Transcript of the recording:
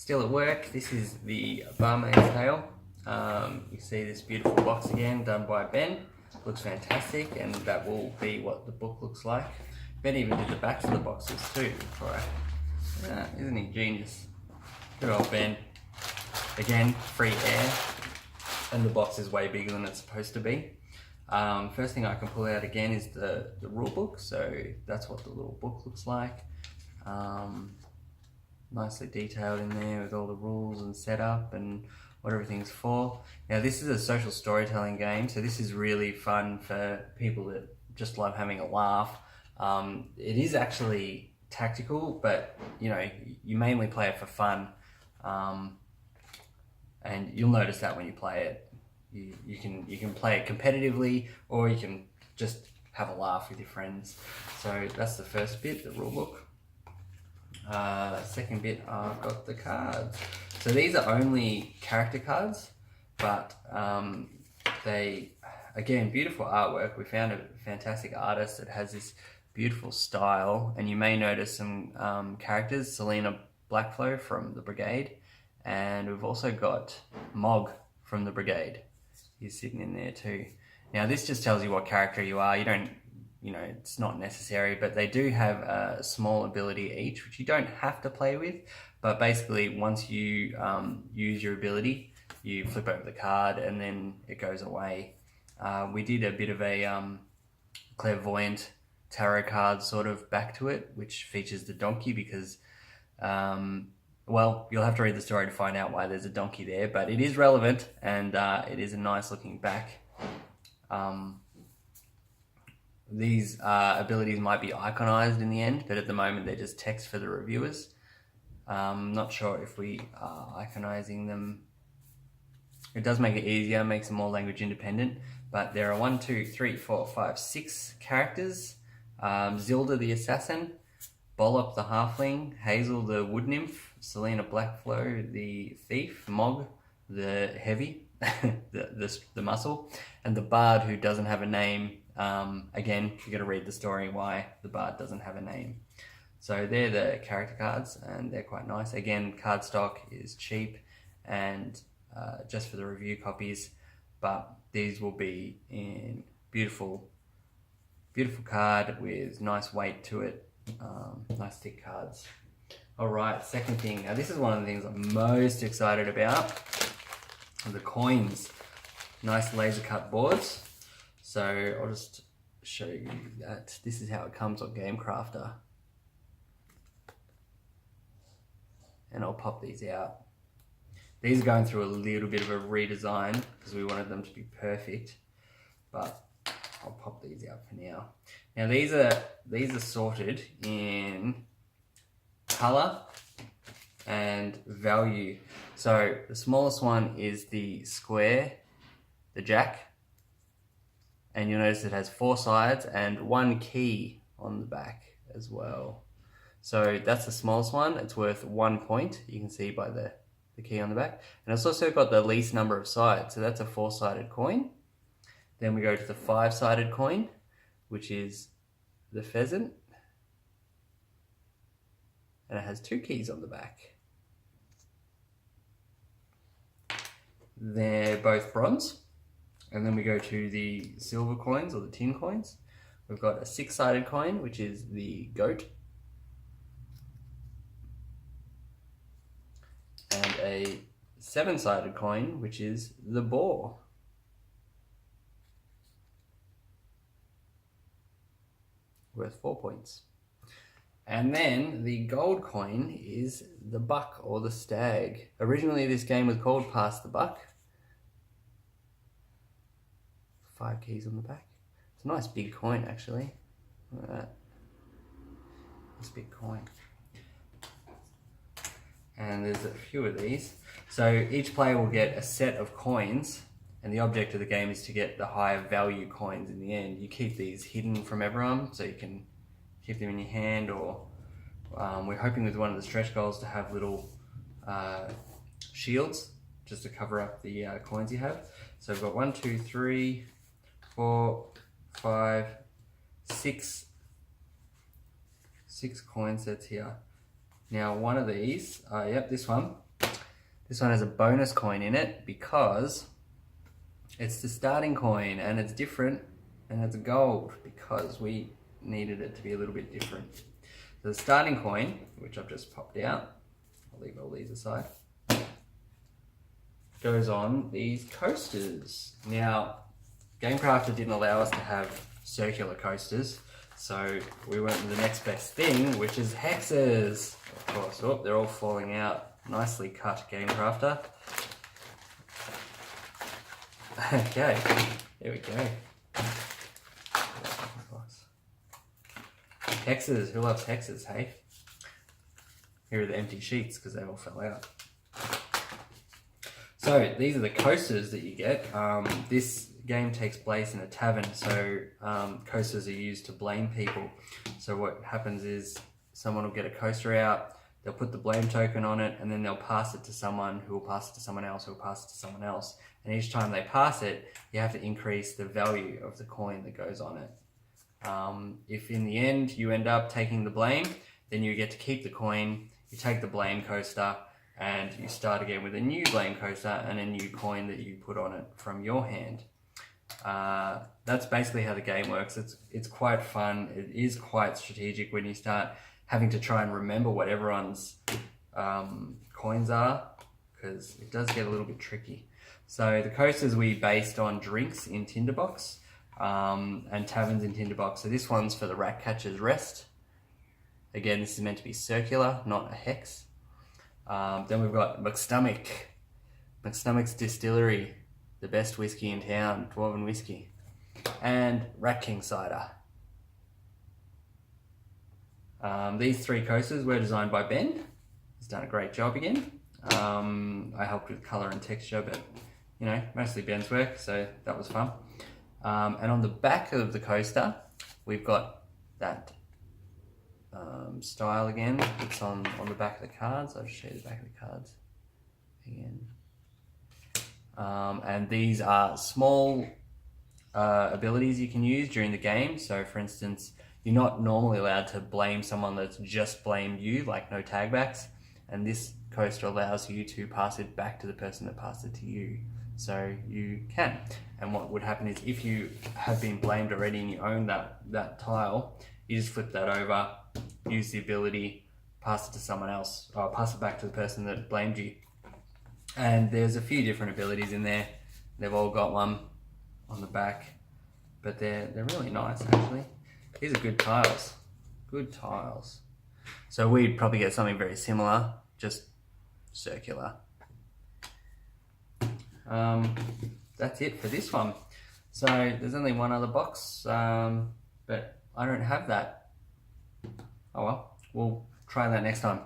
Still at work. This is the Barmaid tale. You see this beautiful box again, done by Ben. Looks fantastic, and that will be what the book looks like. Ben even did the backs of the boxes too. Isn't he genius? Good old Ben. Again, free air, and the box is way bigger than it's supposed to be. First thing I can pull out again is the rule book. So that's what the little book looks like. Nicely detailed in there with all the rules and setup and what everything's for. Now this is a social storytelling game, so this is really fun for people that just love having a laugh. It is actually tactical, but you know, you mainly play it for fun, and you'll notice that when you play it. You can play it competitively, or you can just have a laugh with your friends. So that's the first bit, the rule book. Second bit, I've got the cards. So these are only character cards, but they, again, beautiful artwork. We found a fantastic artist that has this beautiful style, and you may notice some characters, Selena Blackflow from the Brigade, and we've also got Mog from the Brigade. He's sitting in there too. Now this just tells you what character you are. You don't, it's not necessary, but they do have a small ability each, which you don't have to play with, but basically once you use your ability, you flip over the card and then it goes away. We did a bit of a clairvoyant tarot card sort of back to it, which features the donkey because, well, you'll have to read the story to find out why there's a donkey there, but it is relevant, and it is a nice looking back. These abilities might be iconized in the end, but at the moment they're just text for the reviewers. Not sure if we are iconizing them. It does make it easier, makes them more language independent, but there are 6 characters. Zilda the Assassin, Bollock the Halfling, Hazel the Wood Nymph, Selena Blackflow the Thief, Mog the Heavy, the Muscle, and the Bard who doesn't have a name. Again, you got to read the story why the Bard doesn't have a name. So they're the character cards, and they're quite nice. Again, cardstock is cheap and just for the review copies, but these will be in beautiful card with nice weight to it, nice thick cards. All right, second thing. Now this is one of the things I'm most excited about, the coins. Nice laser cut boards. So I'll just show you that. This is how it comes on Gamecrafter. And I'll pop these out. These are going through a little bit of a redesign because we wanted them to be perfect, but I'll pop these out for now. Now these are sorted in color and value. So the smallest one is the square, the jack, and you'll notice it has 4 sides and 1 key on the back as well. So that's the smallest one. It's worth 1 point. You can see by the key on the back. And it's also got the least number of sides. So that's a 4-sided coin. Then we go to the 5-sided coin, which is the pheasant. And it has 2 keys on the back. They're both bronze. And then we go to the silver coins or the tin coins. We've got a 6-sided coin, which is the goat. And a 7-sided coin, which is the boar. Worth 4 points. And then the gold coin is the buck or the stag. Originally this game was called Pass the Buck. 5 keys on the back. It's a nice big coin actually. Look at that. It's a big coin. And there's a few of these. So each player will get a set of coins, and the object of the game is to get the higher value coins in the end. You keep these hidden from everyone, so you can keep them in your hand, or we're hoping with one of the stretch goals to have little shields just to cover up the coins you have. So we've got 1, 2, 3, 4, 5, 6 coin sets here. Now one of these, yep, this one, This one has a bonus coin in it because it's the starting coin and it's different and it's gold because we needed it to be a little bit different. So the starting coin, which I've just popped out, I'll leave all these aside, goes on these coasters. Now, Gamecrafter didn't allow us to have circular coasters, so we went with the next best thing, which is hexes. Of course, oh, they're all falling out. Nicely cut, Gamecrafter. Okay, here we go. Hexes, who loves hexes, hey? Here are the empty sheets because they all fell out. So these are the coasters that you get. This game takes place in a tavern, so coasters are used to blame people. So what happens is someone will get a coaster out, they'll put the blame token on it, and then they'll pass it to someone who will pass it to someone else, who will pass it to someone else. And each time they pass it, you have to increase the value of the coin that goes on it. If in the end you end up taking the blame, then you get to keep the coin, you take the blame coaster, and you start again with a new blame coaster and a new coin that you put on it from your hand. That's basically how the game works. It's quite fun. It is quite strategic when you start having to try and remember what everyone's coins are, because it does get a little bit tricky. So the coasters we based on drinks in Tinderbox and taverns in Tinderbox. So this one's for the Ratcatcher's Rest. Again, this is meant to be circular, not a hex. Then we've got McStomach. McStomach's Distillery, the best whiskey in town, Dwarven whiskey. And Rat King cider. These three coasters were designed by Ben. He's done a great job again. I helped with colour and texture, but you know, mostly Ben's work, so that was fun. And on the back of the coaster, we've got that style again. It's on the back of the cards. I'll just show you the back of the cards again. And these are small abilities you can use during the game. So for instance, you're not normally allowed to blame someone that's just blamed you, like no tagbacks. And this coaster allows you to pass it back to the person that passed it to you. So you can. And what would happen is if you have been blamed already and you own that tile, you just flip that over, use the ability, pass it to someone else, or pass it back to the person that blamed you. And there's a few different abilities in there. They've all got one on the back, but they're really nice actually. These are good tiles, good tiles. So we'd probably get something very similar, just circular. That's it for this one. So there's only one other box, but I don't have that. Oh well, we'll try that next time.